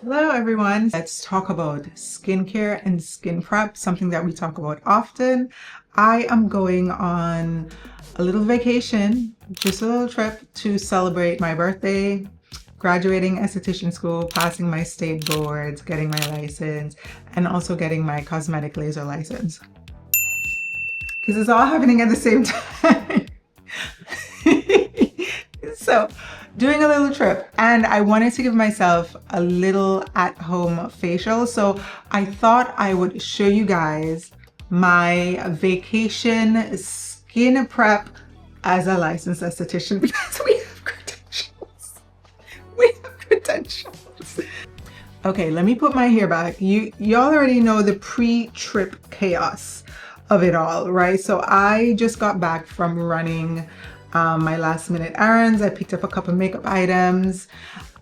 Hello everyone, let's talk about skincare and skin prep, something that we talk about often. I am going on a little vacation, just a little trip to celebrate my birthday, graduating esthetician school, passing my state boards, getting my license, and also getting my cosmetic laser license. Because it's all happening at the same time. So, doing a little trip, and I wanted to give myself a little at-home facial, so I thought I would show you guys my vacation skin prep as a licensed esthetician because we have credentials. We have credentials. Okay, let me put my hair back. Y'all already know the pre-trip chaos of it all, right? So I just got back from running my last minute errands. I picked up a couple makeup items.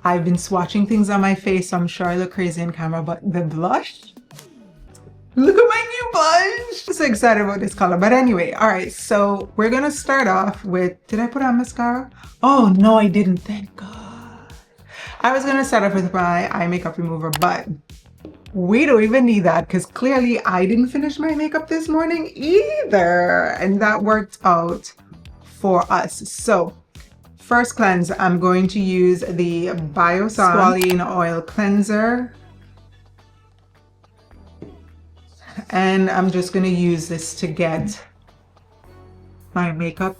I've been swatching things on my face, so I'm sure I look crazy in camera, but the blush, look at my new blush. I'm so excited about this color. But anyway, all right, so we're gonna start off with, did I put on mascara? Oh no, I didn't, thank God. I was gonna start off with my eye makeup remover, but we don't even need that because clearly I didn't finish my makeup this morning either, and that worked out for us. So first cleanse, I'm going to use the Biossance Squalane oil cleanser, and I'm just going to use this to get my makeup,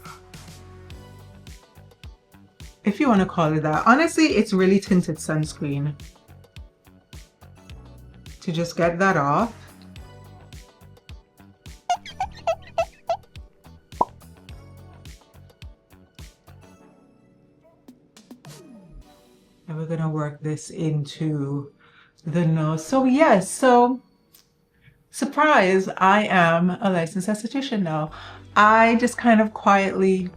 if you want to call it that. Honestly, it's really tinted sunscreen, to just get that off. And we're gonna work this into the nose. So yes, so surprise, I am a licensed esthetician now. I just kind of quietly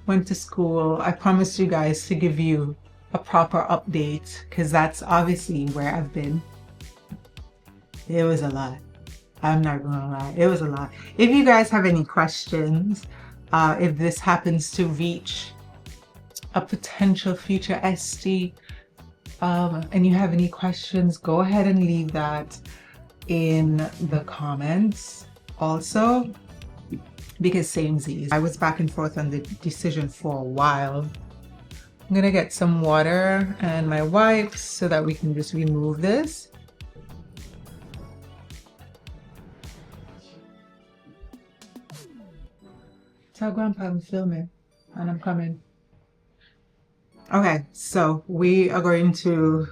went to school. I promised you guys to give you a proper update because that's obviously where I've been. It was a lot. I'm not gonna lie, it was a lot. If you guys have any questions, if this happens to reach a potential future ST, and you have any questions, go ahead and leave that in the comments also, because samesies. I was back and forth on the decision for a while. I'm gonna get some water and my wipes so that we can just remove this. Tell Grandpa I'm filming and I'm coming. Okay, so we are going to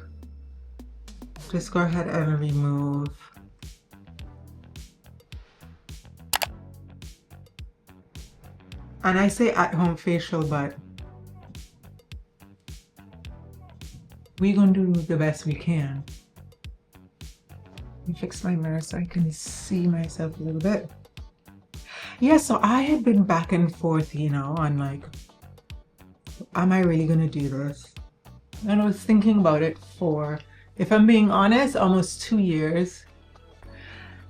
just go ahead and remove. And I say at-home facial, but we're gonna do the best we can. Let me fix my mirror so I can see myself a little bit. Yeah, so I had been back and forth, you know, on like, am I really gonna do this? And I was thinking about it for, if I'm being honest, almost 2 years.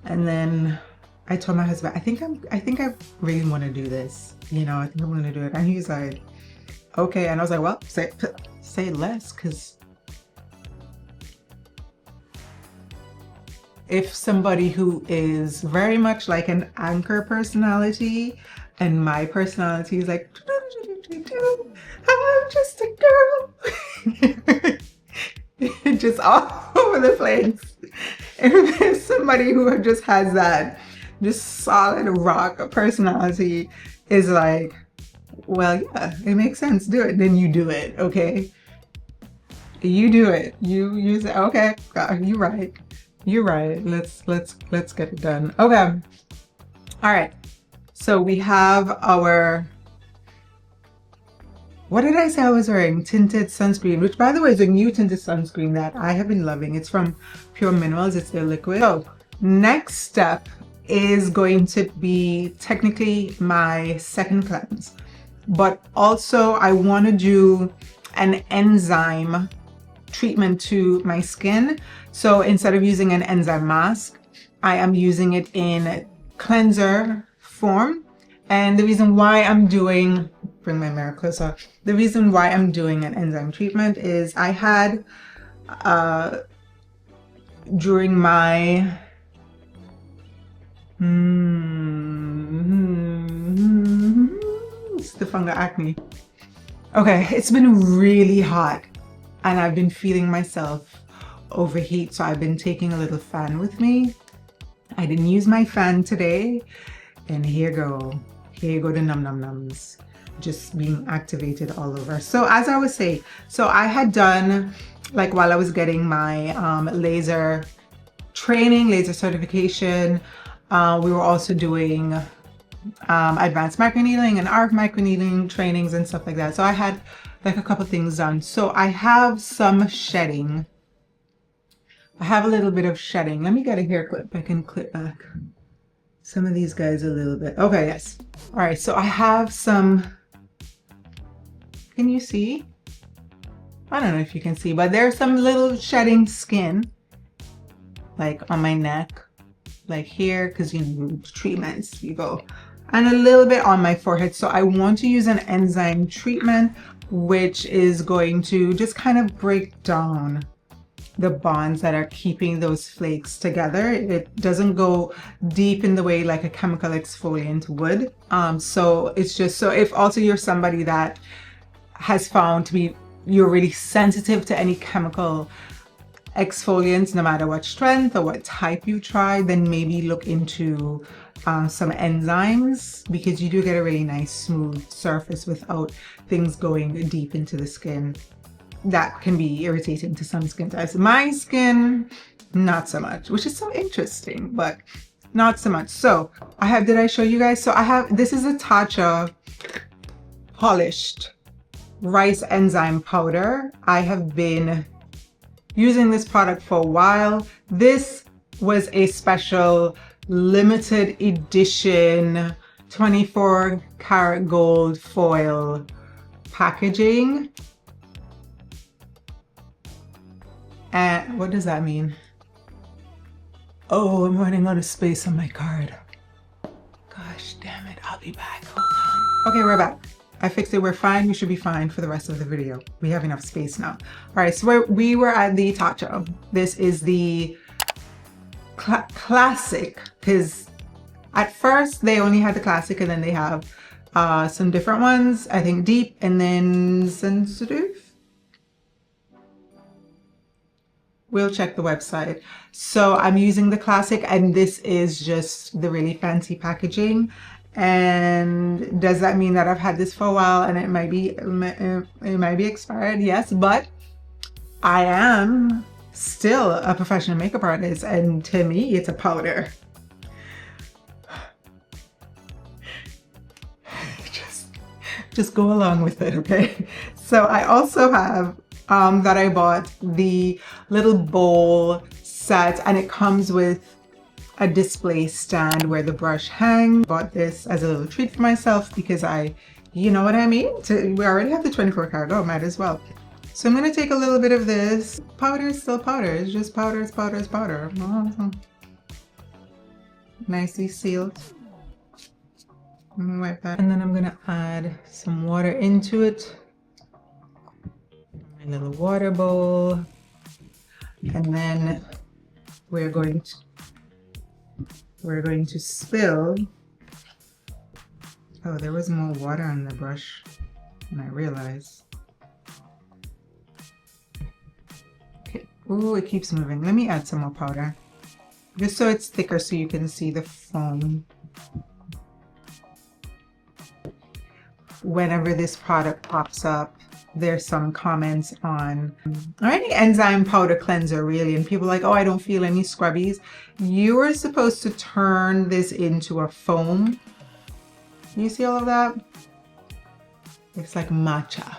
And then I told my husband, I think I really want to do this. You know, I think I'm gonna do it. And he's like, okay. And I was like, well, say less, because if somebody who is very much like an anchor personality, and my personality is like, I'm just a girl, just all over the place. If there's somebody who just has that just solid rock personality, is like, well, yeah, it makes sense, do it, then you do it, okay? You do it. You say, okay, you're right. You're right. Let's get it done. Okay. All right. So we have our, what did I say I was wearing? Tinted sunscreen, which by the way is a new tinted sunscreen that I have been loving. It's from Pure Minerals. It's their liquid. So next step is going to be technically my second cleanse, but also I want to do an enzyme treatment to my skin. So instead of using an enzyme mask, I am using it in cleanser form. And the reason why I'm doing, bring my mirror closer, the reason why I'm doing an enzyme treatment is I had during my it's the fungal acne. Okay, it's been really hot and I've been feeling myself overheat, so I've been taking a little fan with me. I didn't use my fan today, and here you go the num nums just being activated all over. So as I was saying, so I had done, like, while I was getting my laser training, laser certification, we were also doing advanced microneedling and RF microneedling trainings and stuff like that. So I had like a couple things done. So I have some shedding. I have a little bit of shedding. Let me get a hair clip. I can clip back some of these guys a little bit. Okay, yes. All right, so I have some, can you see? I don't know if you can see, but there's some little shedding skin, like on my neck, like here, because you know, treatments, you go, and a little bit on my forehead. So I want to use an enzyme treatment, which is going to just kind of break down the bonds that are keeping those flakes together. It doesn't go deep in the way like a chemical exfoliant would. So it's just, so if also you're somebody that has found to be, you're really sensitive to any chemical exfoliants, no matter what strength or what type you try, then maybe look into some enzymes, because you do get a really nice smooth surface without things going deep into the skin. That can be irritating to some skin types. My skin, not so much, which is so interesting, but not so much. So I have, did I show you guys? So I have, this is a Tatcha polished rice enzyme powder. I have been using this product for a while. This was a special limited edition 24 karat gold foil packaging. And what does that mean? Oh, I'm running out of space on my card. Gosh damn it, I'll be back, hold on. Okay, we're back. I fixed it, we're fine. We should be fine for the rest of the video. We have enough space now. All right, so we were at the Tatcha. This is the classic, because at first they only had the classic, and then they have some different ones. I think deep and then sensitive. We'll check the website. So I'm using the classic, and this is just the really fancy packaging. And does that mean that I've had this for a while and it might be expired? Yes, but I am still a professional makeup artist, and to me it's a powder. Just go along with it, okay? So I also have that I bought the little bowl set, and it comes with a display stand where the brush hangs. Bought this as a little treat for myself because you know what I mean? We already have the 24 karat gold, might as well. So I'm gonna take a little bit of this. Powder is still powder, it's just powder is powder is powder. Nicely sealed. Wipe that. And then I'm gonna add some water into it. My little water bowl. And then we're going to spill. Oh, there was more water on the brush than I realized. Okay. Ooh, it keeps moving. Let me add some more powder, just so it's thicker so you can see the foam. Whenever this product pops up, there's some comments on, or any enzyme powder cleanser really, and people are like, oh, I don't feel any scrubbies. You are supposed to turn this into a foam. You see all of that? It's like matcha.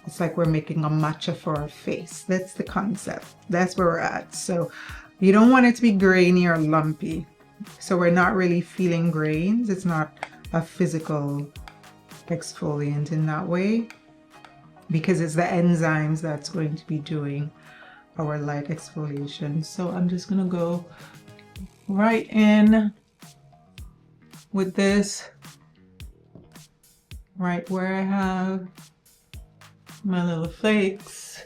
It's like we're making a matcha for our face. That's the concept. That's where we're at. So you don't want it to be grainy or lumpy. So we're not really feeling grains. It's not a physical exfoliant in that way, because it's the enzymes that's going to be doing our light exfoliation. So I'm just gonna go right in with this, right where I have my little flakes.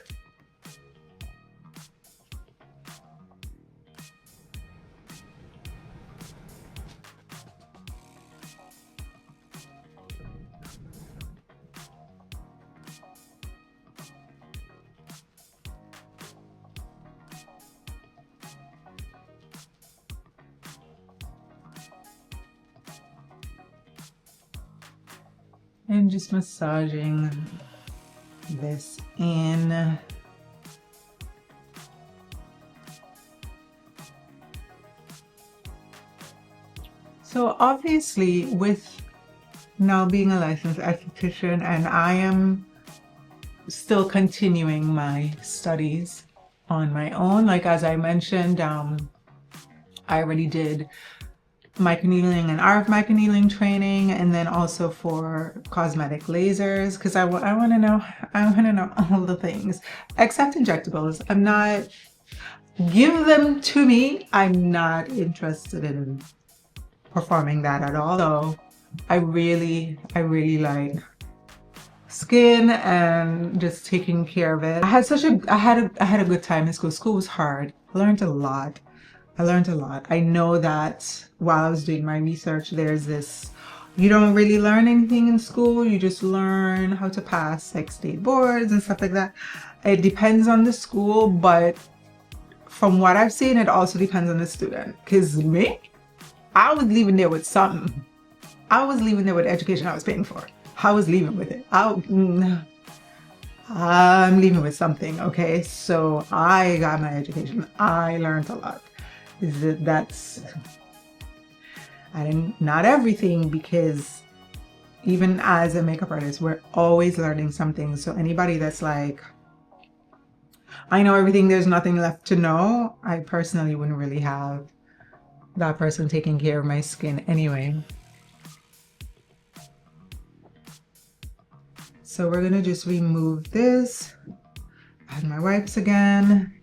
and just massaging this in. So obviously, with now being a licensed esthetician, and I am still continuing my studies on my own, like as I mentioned, I already did microneedling and RF microneedling training, and then also for cosmetic lasers, because I want to know all the things except injectables. I'm not, give them to me. I'm not interested in performing that at all. So I really like skin and just taking care of it. I had a good time in school. School was hard. I learned a lot. I know that while I was doing my research, there's this, you don't really learn anything in school. You just learn how to pass like state boards and stuff like that. It depends on the school, but from what I've seen, it also depends on the student. Because me, I was leaving there with something. I was leaving there with education I was paying for. I was leaving with it. I'm leaving with something, okay? So I got my education. I learned a lot. Not everything, because even as a makeup artist, we're always learning something. So anybody that's like, I know everything, there's nothing left to know, I personally wouldn't really have that person taking care of my skin anyway. So we're gonna just remove this, add my wipes again.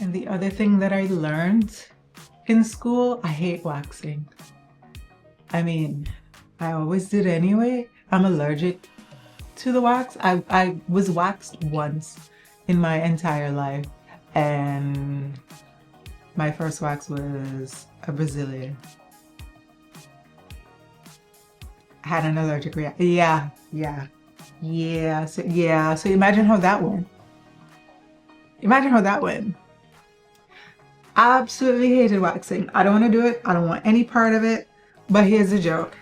And the other thing that I learned in school, I hate waxing. I mean, I always did anyway. I'm allergic to the wax. I was waxed once in my entire life, and my first wax was a Brazilian. I had an allergic reaction. Yeah. So imagine how that went. Absolutely hated waxing. I don't want to do it. I don't want any part of it. But here's the joke.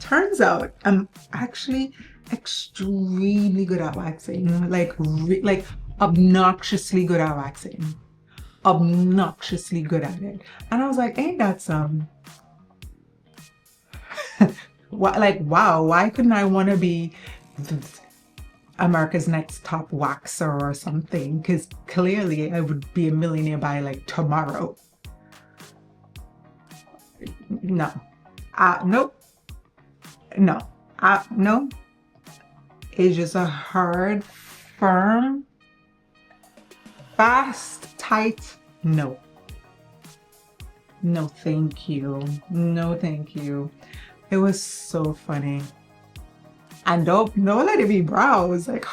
Turns out I'm actually extremely good at waxing. Like obnoxiously good at waxing. Obnoxiously good at it. And I was like, ain't that some? Like, wow, why couldn't I want to be America's Next Top Waxer or something? Because clearly I would be a millionaire by like tomorrow. No. Nope. No. No. It's just a hard, firm, fast, tight no. No, thank you. No, thank you. It was so funny. And don't let it be brows. Like,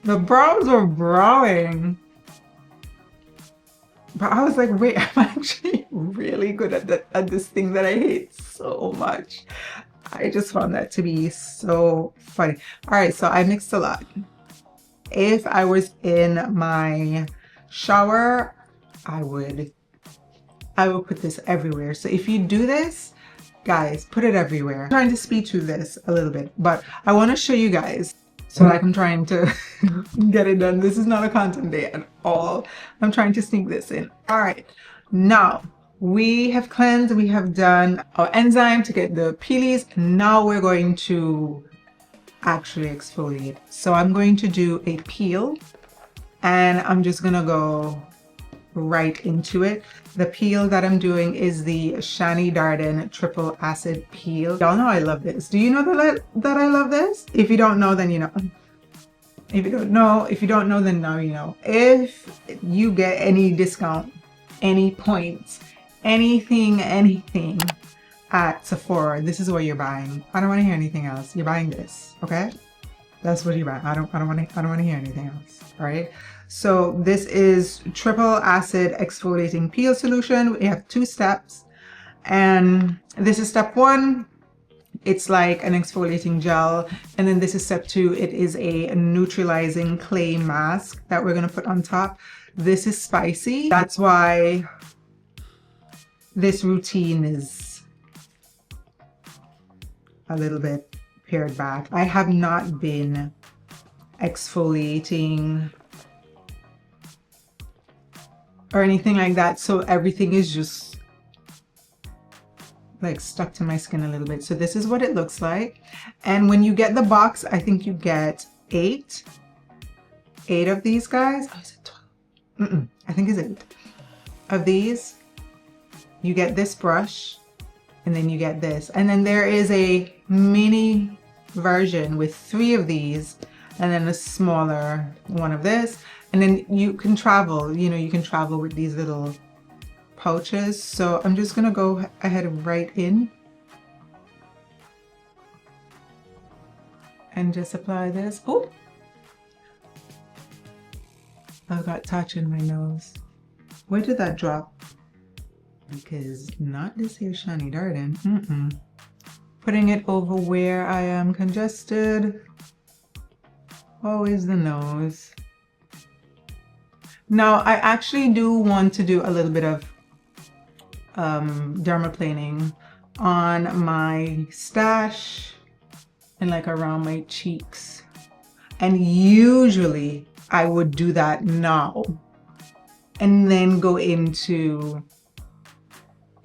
the brows were browing. But I was like, wait, I'm actually really good at this thing that I hate so much. I just found that to be so funny. All right, so I mixed a lot. If I was in my shower, I would put this everywhere. So if you do this, guys, put it everywhere. I'm trying to speed through this a little bit, but I want to show you guys. So like I'm trying to get it done. This is not a content day at all. I'm trying to sneak this in. All right, now we have cleansed, we have done our enzyme to get the peelies. Now we're going to actually exfoliate. So I'm going to do a peel, and I'm just gonna go right into it. The peel that I'm doing is the Shani Darden Triple Acid Peel. Y'all know I love this. Do you know that I love this? If you don't know, then you know. If you don't know, then now you know. If you get any discount, any points, anything at Sephora, this is what you're buying. I don't want to hear anything else. You're buying this, okay? That's what you're buying. I don't want to hear anything else. All right. So this is triple acid exfoliating peel solution. We have 2 steps, And this is step 1. It's like an exfoliating gel. And then this is step 2. It is a neutralizing clay mask that we're going to put on top. This is spicy. That's why this routine is a little bit pared back. I have not been exfoliating or anything like that, so everything is just like stuck to my skin a little bit. So this is what it looks like. And when you get the box, I think you get 8 of these guys. Oh, is it 12? I think it's 8 of these. You get this brush, and then you get this, and then there is a mini version with 3 of these, and then a smaller one of this. And then you can travel, you know, you can travel with these little pouches. So I'm just gonna go ahead and right in and just apply this. Oh, I've got Tatcha in my nose. Where did that drop? Because not this here Shani Darden. Putting it over where I am congested. Always the nose. Now I actually do want to do a little bit of dermaplaning on my stash and like around my cheeks. And usually I would do that now and then go into,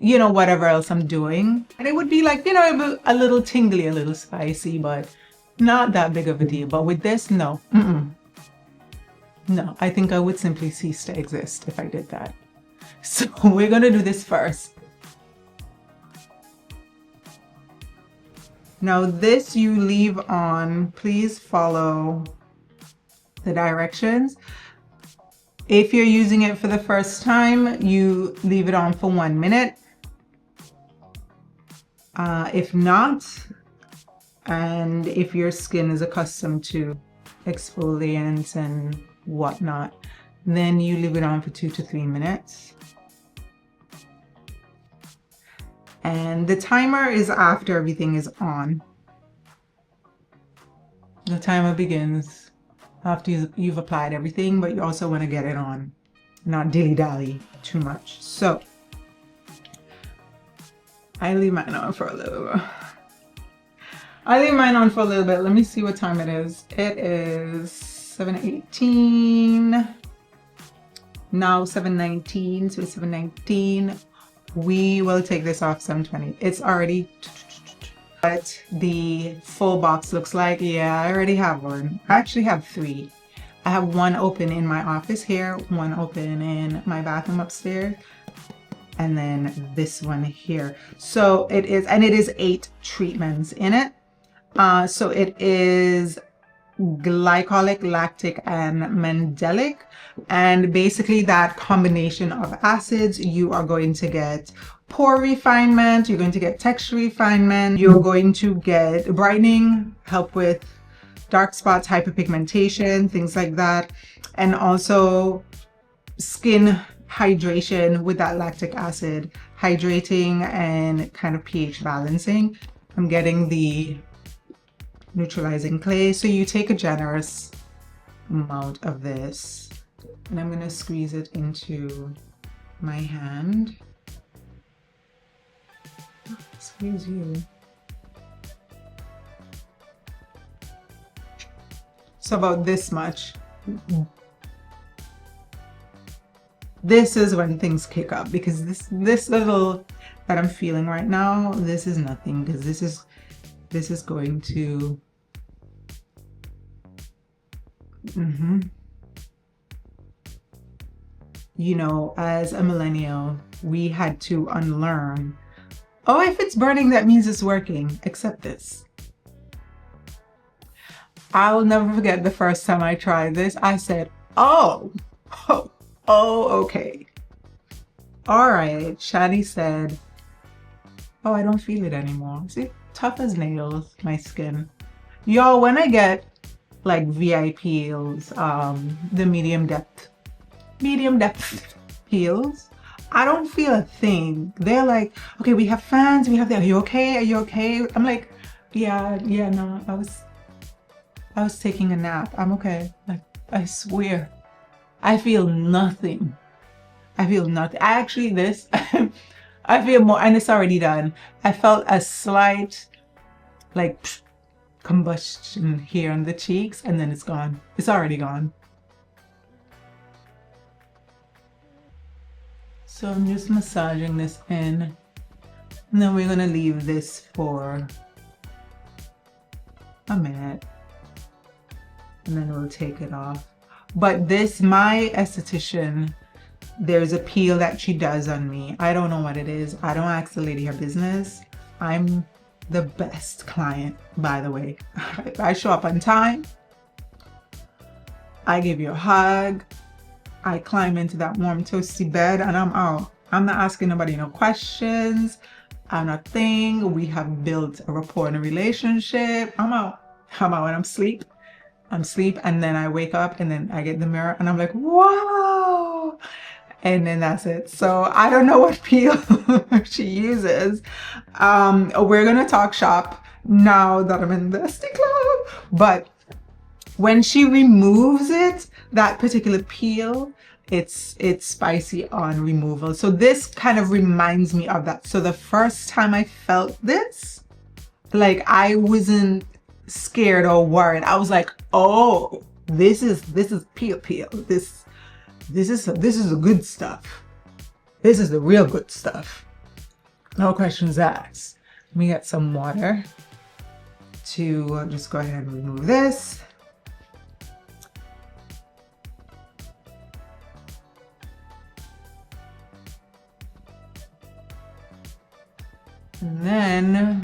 you know, whatever else I'm doing. And it would be like, you know, a little tingly, a little spicy, but not that big of a deal. But with this, no. No, I think I would simply cease to exist if I did that. So we're gonna do this first. Now this you leave on, please follow the directions. If you're using it for the first time, you leave it on for 1 minute. If not, and if your skin is accustomed to exfoliants and whatnot, then you leave it on for 2 to 3 minutes. And the timer is after everything is on. The timer begins after you've applied everything, but you also want to get it on, not dilly-dally too much. So I leave mine on for a little bit. Let me see what time it is. It is 7:18. Now 7:19, so it's 7:19. We will take this off 7:20. It's already what the full box looks like. Yeah, I already have one. I actually have 3. I have one open in my office here, one open in my bathroom upstairs, and then this one here. So it is, and it is 8 treatments in it. So it is glycolic, lactic, and mandelic. And basically that combination of acids, you are going to get pore refinement, you're going to get texture refinement, you're going to get brightening, help with dark spots, hyperpigmentation, things like that. And also skin hydration with that lactic acid, hydrating and kind of pH balancing. I'm getting the neutralizing clay. So you take a generous amount of this and I'm going to squeeze it into my hand. Excuse you. So about this much. This is when things kick up, because this little that I'm feeling right now, this is nothing, because this is going to you know, as a millennial, we had to unlearn, oh, if it's burning, that means it's working. Accept this. I will never forget the first time I tried this. I said, oh, okay. All right. Shani said, oh, I don't feel it anymore. See, tough as nails, my skin. Y'all, when I get like VI peels, the medium depth peels, I don't feel a thing. They're like, okay, we have fans, we have the, are you okay? Are you okay? I'm like, yeah, no, I was taking a nap. I'm okay. Like, I swear. I feel nothing. I feel nothing. I actually, this, I feel more, and it's already done. I felt a slight, like, combustion here on the cheeks, and then it's gone. It's already gone. So I'm just massaging this in, and then we're gonna leave this for a minute, and then we'll take it off. But this, my esthetician, there's a peel that she does on me. I don't know what it is. I don't ask the lady her business. I'm the best client, by the way. I show up on time. I give you a hug. I climb into that warm toasty bed and I'm out. I'm not asking nobody no questions. I'm not thing. We have built a rapport and a relationship. I'm out. I'm out and I'm asleep. And then I wake up and then I get the mirror and I'm like, wow. And then that's it. So I don't know what peel she uses. We're gonna talk shop now that I'm in the Esty Club. But when she removes it, that particular peel, it's spicy on removal. So this kind of reminds me of that. So the first time I felt this, like I wasn't scared or worried. I was like, oh, this is peel. This is the good stuff. This is the real good stuff. No questions asked. Let me get some water to just go ahead and remove this. And then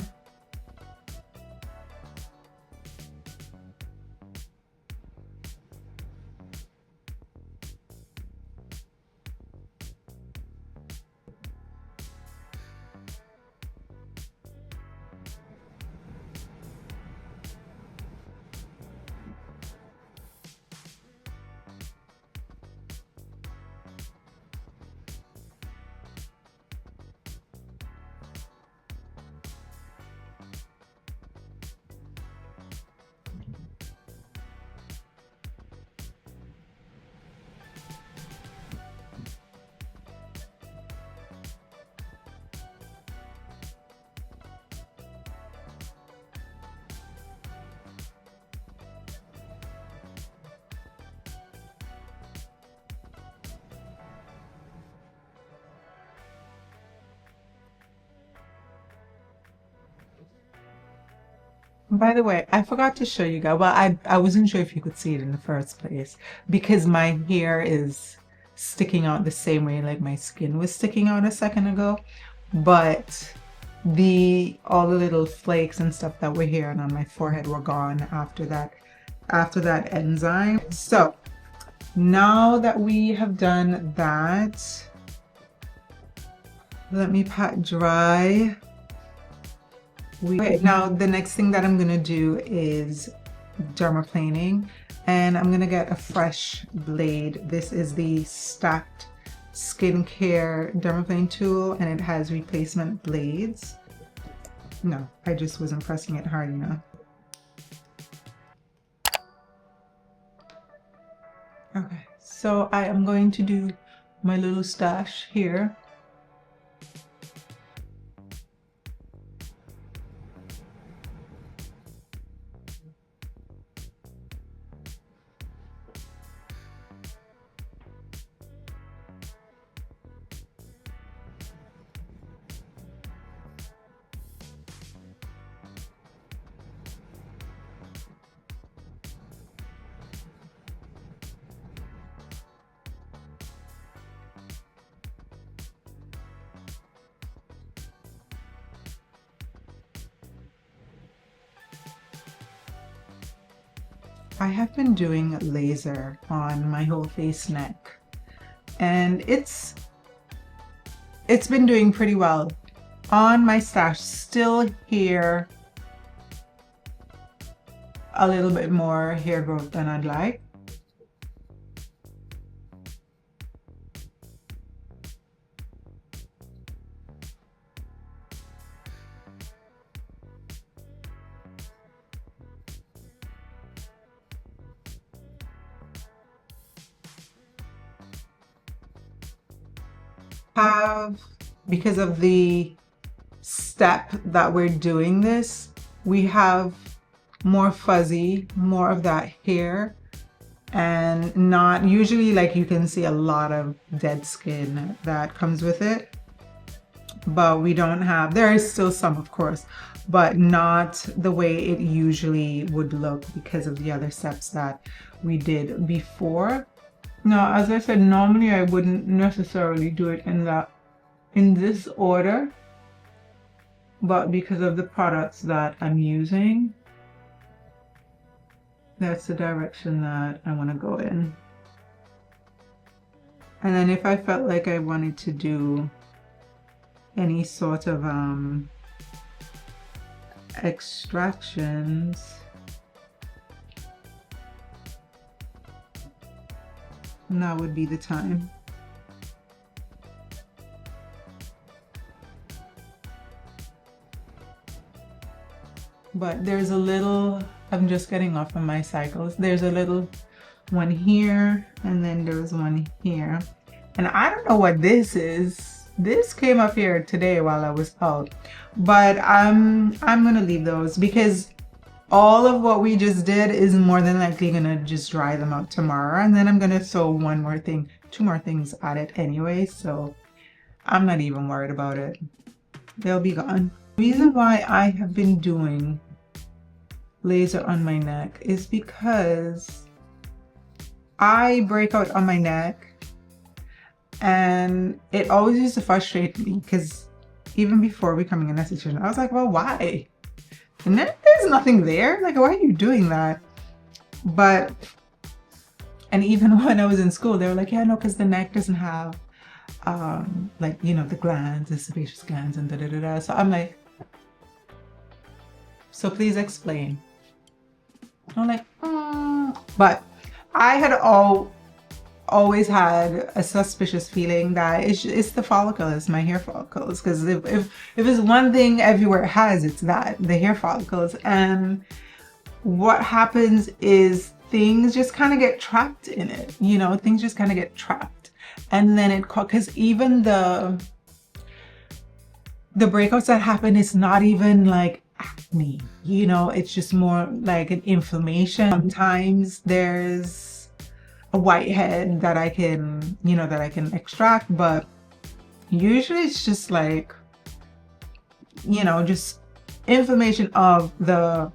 by the way, I forgot to show you guys. Well, I wasn't sure if you could see it in the first place because my hair is sticking out the same way like my skin was sticking out a second ago. But all the little flakes and stuff that were here and on my forehead were gone after that enzyme. So now that we have done that, let me pat dry. Now the next thing that I'm gonna do is dermaplaning, and I'm gonna get a fresh blade. This is the StackedSkincare dermaplaning tool, and it has replacement blades. No, I just wasn't pressing it hard enough. Okay, so I am going to do my little stash here. I have been doing laser on my whole face neck, and it's been doing pretty well. On my stash, still here a little bit more hair growth than I'd like. have, because of the step that we're doing this, we have more fuzzy, more of that hair, and not usually, like, you can see a lot of dead skin that comes with it, but we don't have, there is still some, of course, but not the way it usually would look because of the other steps that we did before. Now, as I said, normally I wouldn't necessarily do it in this order, but because of the products that I'm using, that's the direction that I want to go in. And then if I felt like I wanted to do any sort of extractions, now would be the time. But there's a little, I'm just getting off of my cycles. There's a little one here, and then there's one here. And I don't know what this is. This came up here today while I was out. But I'm gonna leave those because all of what we just did is more than likely gonna just dry them out tomorrow. And then I'm gonna throw one more thing, two more things at it anyway. So I'm not even worried about it. They'll be gone. The reason why I have been doing laser on my neck is because I break out on my neck, and it always used to frustrate me because even before becoming an esthetician, I was like, well, why? And then there's nothing there. Like, why are you doing that? But, and even when I was in school, they were like, yeah, no, because the neck doesn't have like, you know, the glands, the sebaceous glands, and da-da-da-da. So I'm like, so please explain. I'm like, But I had always had a suspicious feeling that it's the follicles, my hair follicles. Because if it's one thing everywhere it has, it's that, the hair follicles. And what happens is things just kind of get trapped in it. You know, things just kind of get trapped. And then it, because even the breakouts that happen, it's not even like acne, you know, it's just more like an inflammation. Sometimes there's a whitehead that I can, you know, that I can extract, but usually it's just like, you know, just inflammation of the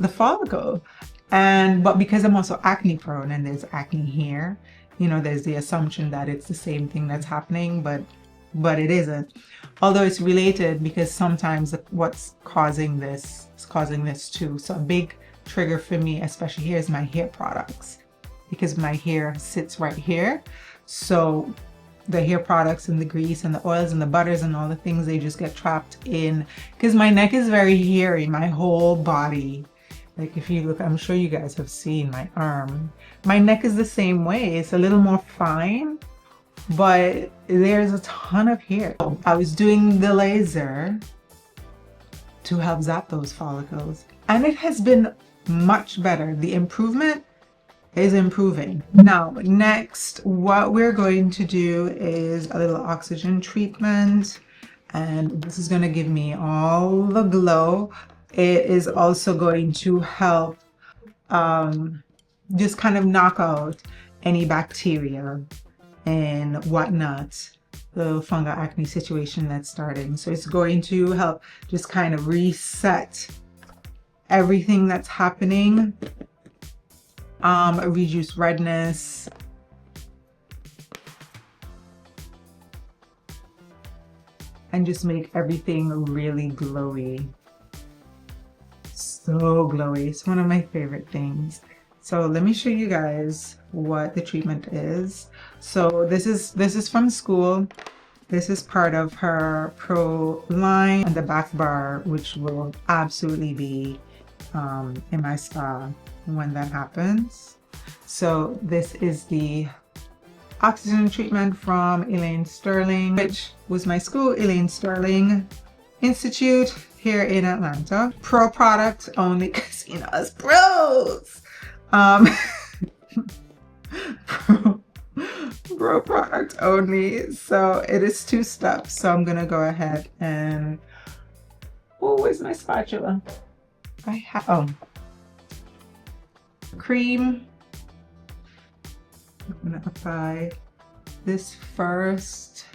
follicle. And but because I'm also acne prone and there's acne here, you know, there's the assumption that it's the same thing that's happening, but it isn't. Although it's related, because sometimes what's causing this is causing this too. So a big trigger for me, especially here, is my hair products, because my hair sits right here. So the hair products and the grease and the oils and the butters and all the things, they just get trapped in, because my neck is very hairy, my whole body. Like if you look, I'm sure you guys have seen my arm. My neck is the same way. It's a little more fine, but there's a ton of hair. I was doing the laser to help zap those follicles, and it has been much better. The improvement is improving. Now, next, what we're going to do is a little oxygen treatment, and this is going to give me all the glow. It is also going to help just kind of knock out any bacteria and whatnot, the fungal acne situation that's starting. So it's going to help just kind of reset everything that's happening, reduce redness, and just make everything really glowy. So glowy. It's one of my favorite things. So let me show you guys what the treatment is. So this is from school. This is part of her pro line and the back bar, which will absolutely be in my spa when that happens. So this is the oxygen treatment from Elaine Sterling, which was my school, Elaine Sterling Institute here in Atlanta. Pro product only, because you know us pros. Grow product only. So it is 2 steps. So I'm gonna go ahead and, oh, where's my spatula? I have, oh, cream. I'm gonna apply this first.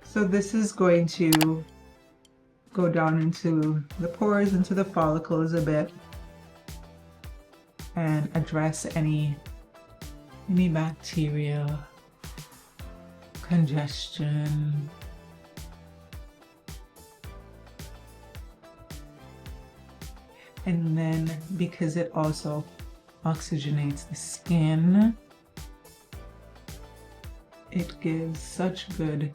So this is going to go down into the pores, into the follicles a bit, and address any bacteria, congestion. And then because it also oxygenates the skin, it gives such good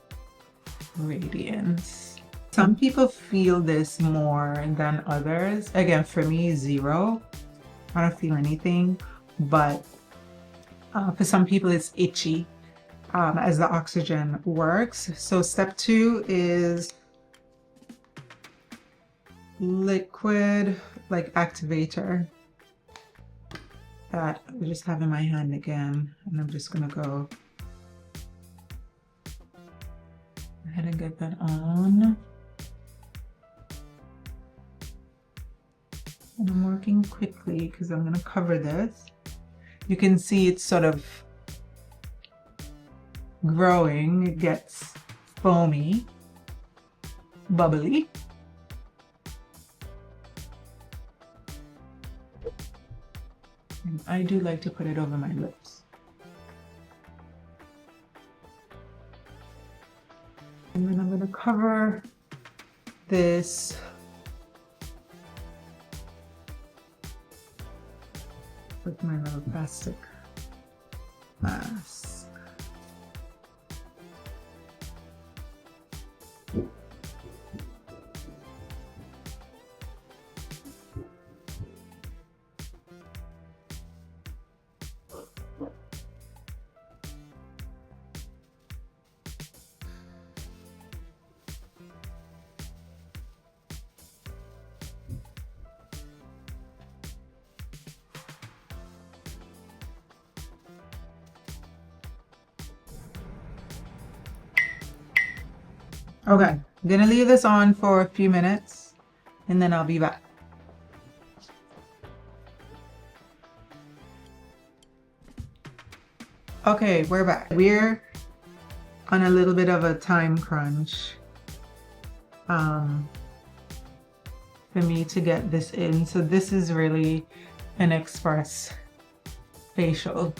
radiance. Some people feel this more than others. Again, for me, 0. I don't feel anything, but for some people it's itchy as the oxygen works. So step 2 is liquid, like activator, that I just have in my hand again, and I'm just gonna go ahead and get that on. And I'm working quickly because I'm gonna cover this. You can see it's sort of growing. It gets foamy, bubbly. And I do like to put it over my lips. And then I'm going to cover this with my little plastic mask. Okay, I'm gonna leave this on for a few minutes and then I'll be back. Okay, we're back. We're on a little bit of a time crunch for me to get this in. So this is really an express facial.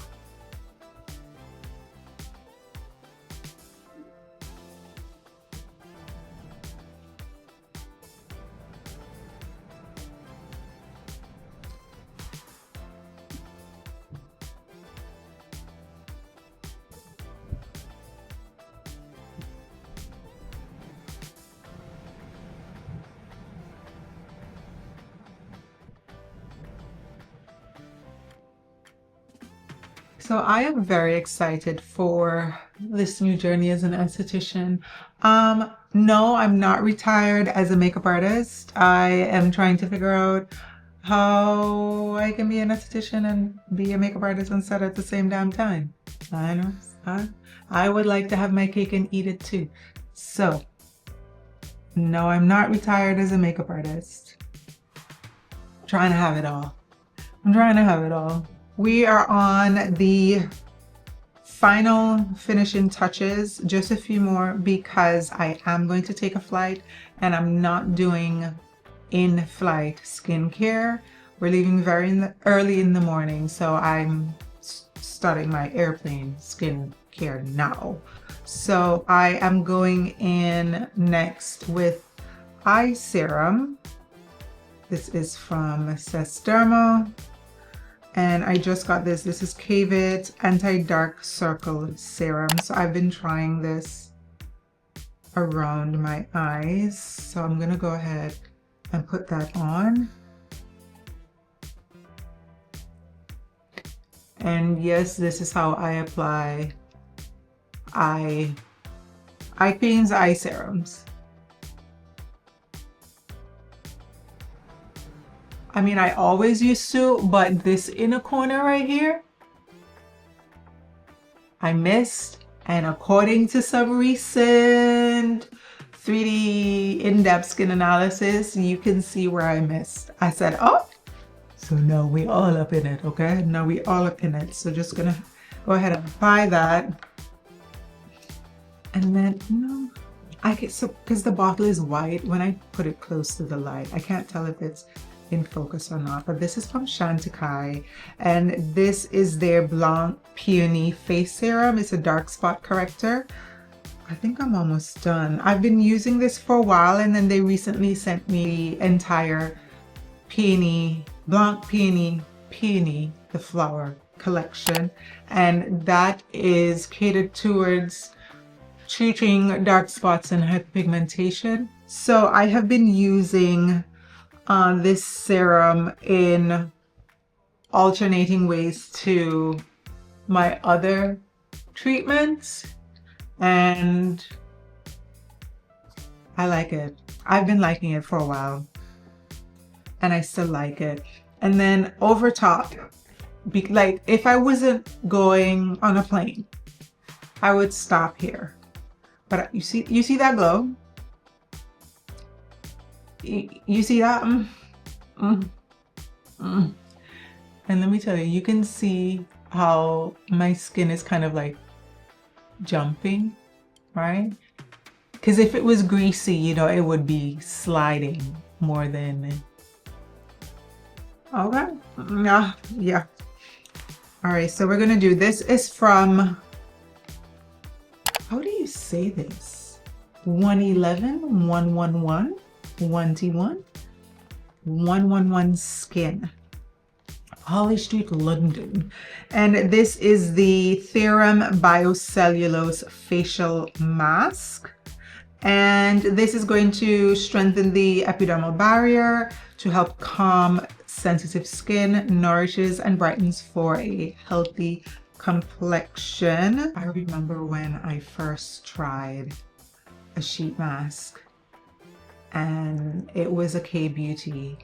So I am very excited for this new journey as an esthetician. No, I'm not retired as a makeup artist. I am trying to figure out how I can be an esthetician and be a makeup artist on set at the same damn time. I know, I would like to have my cake and eat it too. So, no, I'm not retired as a makeup artist. I'm trying to have it all. I'm trying to have it all. We are on the final finishing touches, just a few more because I am going to take a flight and I'm not doing in-flight skincare. We're leaving very early in the morning, so I'm starting my airplane skincare now. So I am going in next with eye serum. This is from Sesderma. And I just got this. This is K-VIT Anti-Dark Circle Serum. So I've been trying this around my eyes. So I'm gonna go ahead and put that on. And yes, this is how I apply eye creams, eye serums. I mean, I always used to, but this inner corner right here, I missed. And according to some recent 3D in-depth skin analysis, you can see where I missed. I said, oh, so now we all up in it, okay? Now we all up in it. So just gonna go ahead and apply that. And then, you know, I get so, because the bottle is white, when I put it close to the light, I can't tell if it's in focus or not, but this is from Chantecaille, and this is their Blanc Peony face serum. It's a dark spot corrector. I think I'm almost done. I've been using this for a while, and then they recently sent me the entire Peony, Blanc Peony, the flower collection, and that is catered towards treating dark spots and hyperpigmentation. So I have been using this serum in alternating ways to my other treatments, and I like it. I've been liking it for a while and I still like it. And then over top, like if I wasn't going on a plane, I would stop here. But you see that glow? You see that? And let me tell you, you can see how my skin is kind of like jumping, right? Because if it was greasy, you know, it would be sliding more than. Okay. Yeah. All right, so we're gonna do this. Is from, how do you say this? 111, 111, 1D1, 111 Skin, Holly Street, London. And this is the Theorem Biocellulose Facial Mask. And this is going to strengthen the epidermal barrier to help calm sensitive skin, nourishes and brightens for a healthy complexion. I remember when I first tried a sheet mask, and it was a K-Beauty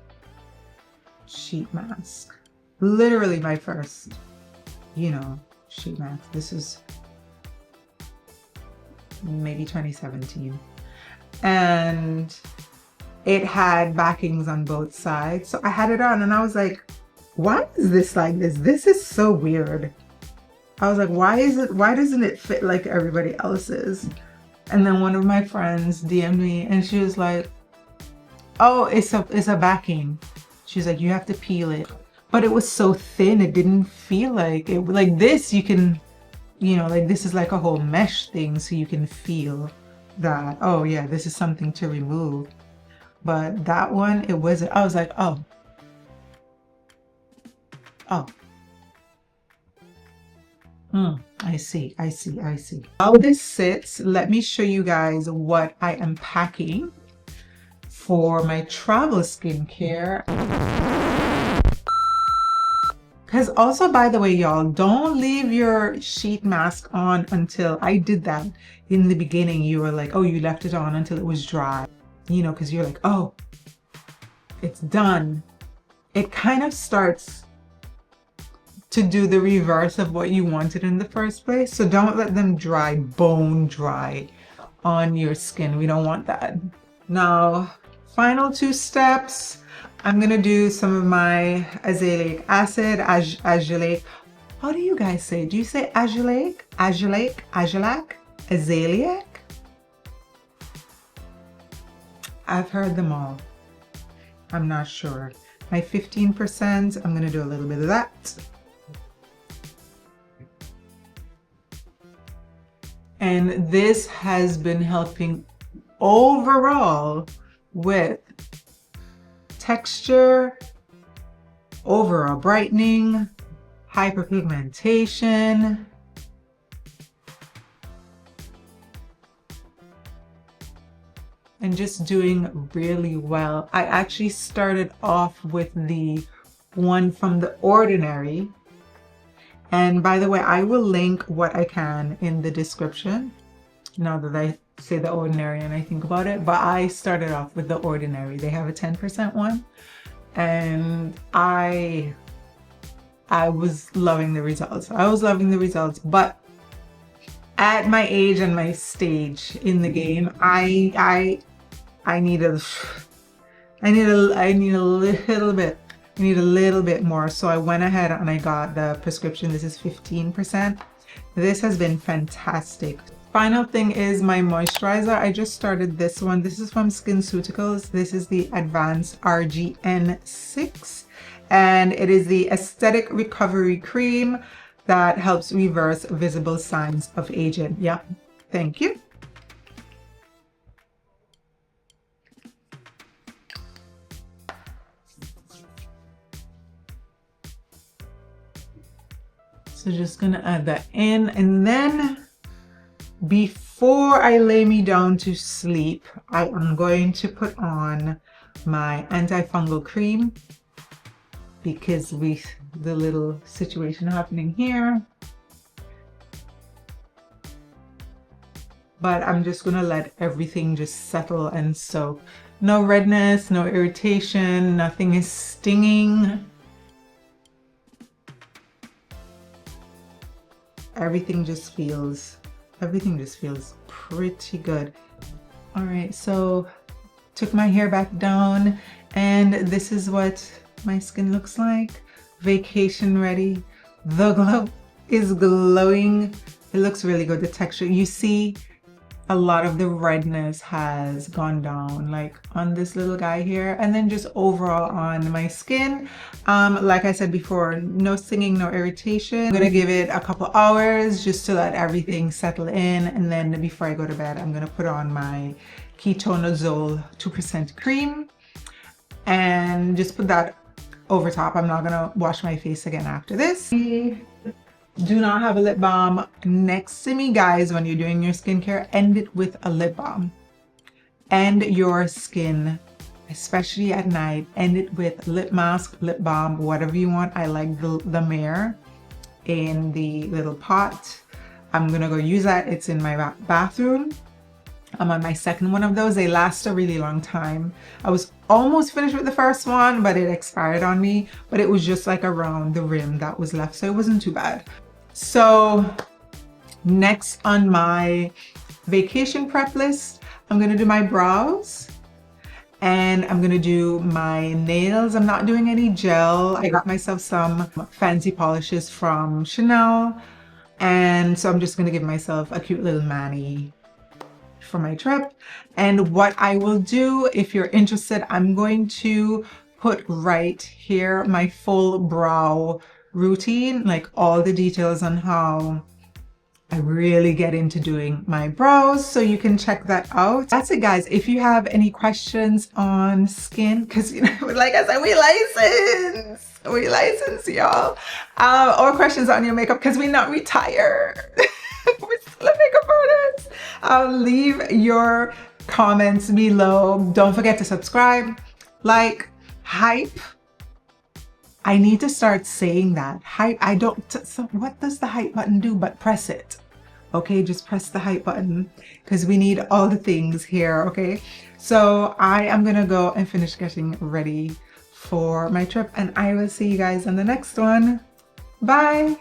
sheet mask. Literally my first, you know, sheet mask. This is maybe 2017. And it had backings on both sides. So I had it on and I was like, why is this like this? This is so weird. I was like, why doesn't it fit like everybody else's? And then one of my friends DM'd me and she was like, oh, it's a backing. She's like, you have to peel it. But it was so thin, it didn't feel like it. Like this, you can, you know, like this is like a whole mesh thing, so you can feel that, oh yeah, this is something to remove. But that one, it wasn't. I was like, oh. I see. How this sits, let me show you guys what I am packing for my travel skincare. Because also, by the way, y'all, don't leave your sheet mask on until, I did that in the beginning. You were like, oh, you left it on until it was dry, you know, because you're like, oh, it's done. It kind of starts to do the reverse of what you wanted in the first place. So don't let them dry, bone dry on your skin. We don't want that. Now, final two steps. I'm gonna do some of my azelaic acid, azelaic. How do you guys say? Do you say azelaic, azelac, azelaic? I've heard them all. I'm not sure. My 15%, I'm gonna do a little bit of that. And this has been helping overall with texture, overall brightening, hyperpigmentation, and just doing really well. I actually started off with the one from The Ordinary. And by the way, I will link what I can in the description now that I say The Ordinary and I think about it. But I started off with The Ordinary. They have a 10% one. and I was loving the results. I was loving the results, but at my age and my stage in the game, I need a little bit more. So I went ahead and I got the prescription. This is 15%. This has been fantastic. Final thing is my moisturizer. I just started this one. This is from SkinCeuticals. This is the Advanced RGN6, and it is the Aesthetic Recovery Cream that helps reverse visible signs of aging. Yeah, thank you. So just gonna add that in, and then before I lay me down to sleep, I am going to put on my antifungal cream because with the little situation happening here. But I'm just gonna let everything just settle and soak. No redness, no irritation, nothing is stinging. Everything just feels pretty good. All right, so took my hair back down, and this is what my skin looks like. Vacation ready. The glow is glowing. It looks really good. The texture, you see a lot of the redness has gone down, like on this little guy here, and then just overall on my skin. Like I said before, no stinging, no irritation. I'm gonna give it a couple hours just to let everything settle in, and then before I go to bed, I'm gonna put on my Ketonazole 2% cream and just put that over top. I'm not gonna wash my face again after this. Do not have a lip balm next to me, guys. When you're doing your skincare, end it with a lip balm. End your skin, especially at night, end it with lip mask, lip balm, whatever you want. I like the Mare in the little pot. I'm gonna go use that. It's in my bathroom. I'm on my second one of those. They last a really long time. I was almost finished with the first one, but it expired on me. But it was just like around the rim that was left, so it wasn't too bad. So next on my vacation prep list, I'm gonna do my brows and I'm gonna do my nails. I'm not doing any gel. I got myself some fancy polishes from Chanel, and so I'm just gonna give myself a cute little mani for my trip. And what I will do, if you're interested, I'm going to put right here my full brow routine, like all the details on how I really get into doing my brows, so you can check that out. That's it, guys. If you have any questions on skin, because you know, like I said, we license y'all, or questions on your makeup, because we're not retired. We're still a makeup artist. Leave your comments below. Don't forget to subscribe, like, hype. I need to start saying that. Hype, so what does the hype button do but press it? Okay, just press the hype button because we need all the things here, okay? So I am gonna go and finish getting ready for my trip, and I will see you guys on the next one. Bye.